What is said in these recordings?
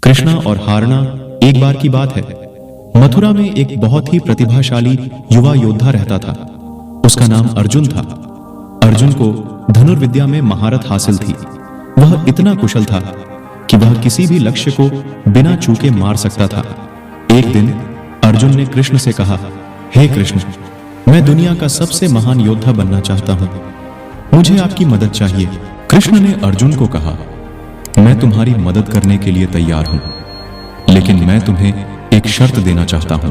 कृष्णा और हारना एक बार की बात है। मथुरा में एक बहुत ही प्रतिभाशाली युवा योद्धा रहता था। उसका नाम अर्जुन था। अर्जुन को धनुर्विद्या में महारत हासिल थी। वह इतना कुशल था कि वह किसी भी लक्ष्य को बिना चूके मार सकता था। एक दिन अर्जुन ने कृष्ण से कहा, हे कृष्ण, मैं दुनिया का सबसे महान योद्धा बनना चाहता हूं, मुझे आपकी मदद चाहिए। कृष्ण ने अर्जुन को कहा, मैं तुम्हारी मदद करने के लिए तैयार हूं, लेकिन मैं तुम्हें एक शर्त देना चाहता हूं।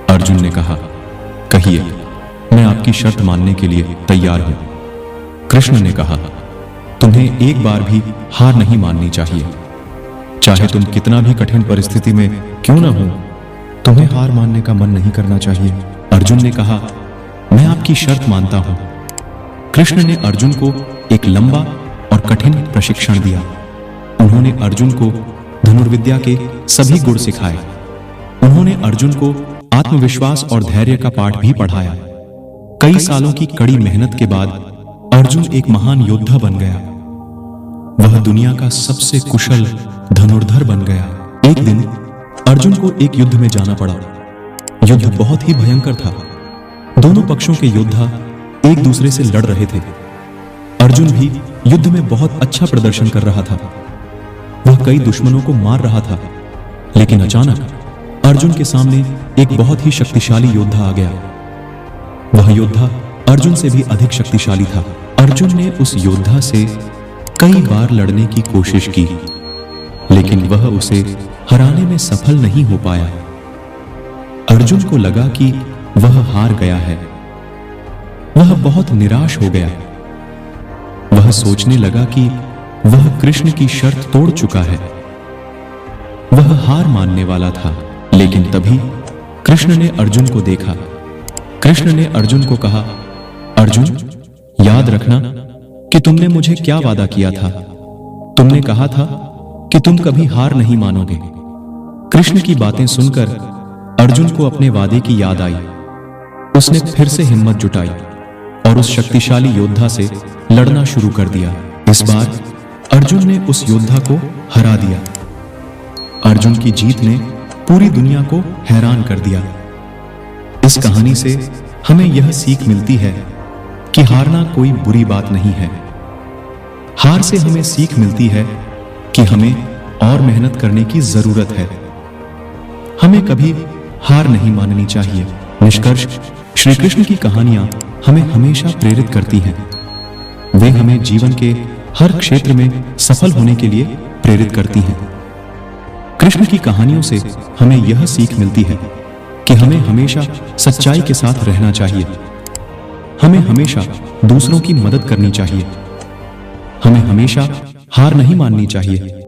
अर्जुन ने कहा, कहिए, मैं आपकी शर्त मानने के लिए तैयार हूं। कृष्ण ने कहा, तुम्हें एक बार भी हार नहीं माननी चाहिए। चाहे तुम कितना भी कठिन परिस्थिति में क्यों ना हो, तुम्हें हार मानने का मन नहीं करना चाहिए। अर्जुन ने कहा, मैं आपकी शर्त मानता हूं। कृष्ण ने अर्जुन को एक लंबा और कठिन प्रशिक्षण दिया। उन्होंने अर्जुन को धनुर्विद्या के सभी गुण सिखाए। उन्होंने अर्जुन को आत्मविश्वास और धैर्य का पाठ भी पढ़ाया। कई सालों की कड़ी मेहनत के बाद अर्जुन एक महान योद्धा बन गया। वह दुनिया का सबसे कुशल धनुर्धर बन गया। एक दिन अर्जुन को एक युद्ध में जाना पड़ा। युद्ध बहुत ही भयंकर था। दोनों पक्षों के योद्धा एक दूसरे से लड़ रहे थे। अर्जुन भी युद्ध में बहुत अच्छा प्रदर्शन कर रहा था। वह कई दुश्मनों को मार रहा था, लेकिन अचानक अर्जुन के सामने एक बहुत ही शक्तिशाली योद्धा आ गया। वह योद्धा अर्जुन से भी अधिक शक्तिशाली था। अर्जुन ने उस योद्धा से कई बार लड़ने की कोशिश की, लेकिन वह उसे हराने में सफल नहीं हो पाया। अर्जुन को लगा कि वह हार गया है। वह बहुत निराश हो गया। वह सोचने लगा कि वह कृष्ण की शर्त तोड़ चुका है। वह हार मानने वाला था, लेकिन तभी कृष्ण ने अर्जुन को देखा। कृष्ण ने अर्जुन को कहा, अर्जुन, याद रखना कि तुमने मुझे क्या वादा किया था। तुमने कहा था कि तुम कभी हार नहीं मानोगे। कृष्ण की बातें सुनकर अर्जुन को अपने वादे की याद आई। उसने फिर से हिम्मत जुटाई और उस शक्तिशाली योद्धा से लड़ना शुरू कर दिया। इस बार अर्जुन ने उस योद्धा को हरा दिया। अर्जुन की जीत ने पूरी दुनिया को हैरान कर दिया। इस कहानी से हमें यह सीख मिलती है कि हारना कोई बुरी बात नहीं है। हार से हमें सीख मिलती है कि हमें और मेहनत करने की जरूरत है। हमें कभी हार नहीं माननी चाहिए। निष्कर्ष, श्री कृष्ण की कहानियां हमें हमेशा प्रेरित करती हैं। वे हमें जीवन के हर क्षेत्र में सफल होने के लिए प्रेरित करती हैं। कृष्ण की कहानियों से हमें यह सीख मिलती है कि हमें हमेशा सच्चाई के साथ रहना चाहिए। हमें हमेशा दूसरों की मदद करनी चाहिए। हमें हमेशा हार नहीं माननी चाहिए।